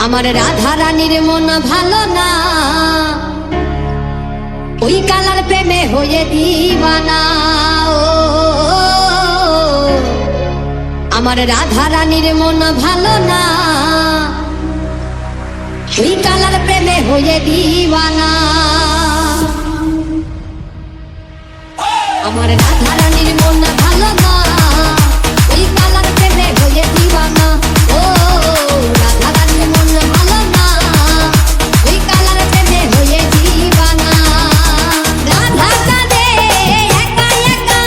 আমার রাধা রানীর মন ভালো না, ওই কালার প্রেমে হয়ে দিবানা। আমার রাধা রানীর মন ভালো না, ওই কালার প্রেমে হয়ে দিবানা। আমার রাধা রানীর মন ভালো না, ওই কালার প্রেমে হয়ে দিবানা। ও রাধা রানীর মন ভালো না, ওই কালার প্রেমে হয়ে দিবানা। রাধা কাঁদে একা একা,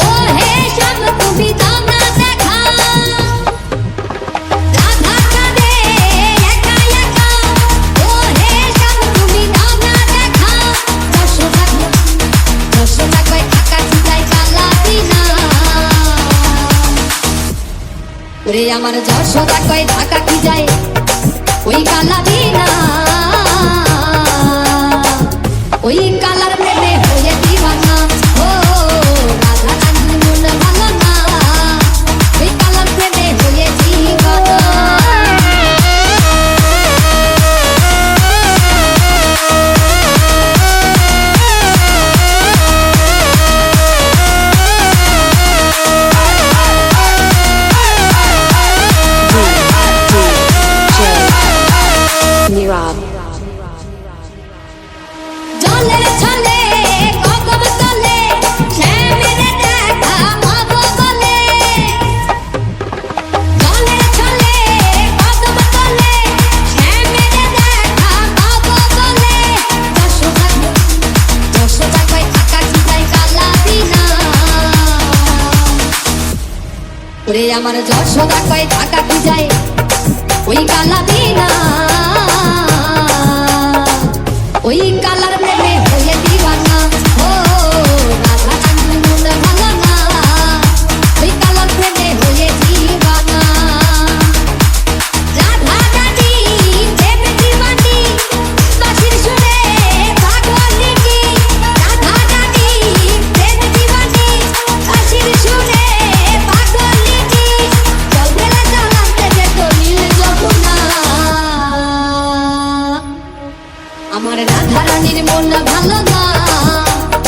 ও হে শ্যাম তুমি দাও না দেখা। রাধা কাঁদে একা একা, ও হে শ্যাম তুমি দাও না দেখা। যশোদা কয় আকাশ যায় কালা বিনা, ওরে আমার যশোদা কয় ঢাকা কি যায় ওই কালা বিনা। ওই কালার প্রেমে হয়ে দিবানা। ও রাধা রানীর মন ভালো না, ওই কালার প্রেমে হয়ে দিবানা। জলের ছলে কদম তলে শ্যামের দেখা পাবো বলে। জলের ছলে কদম তলে শ্যামের দেখা পাবো বলে। যশোদা কয় আকাশ যায় কালা বিনা, ওরে আমার যশোদা কয় ঢাকা কি যায় ওই কালা বিনা। ওই কালা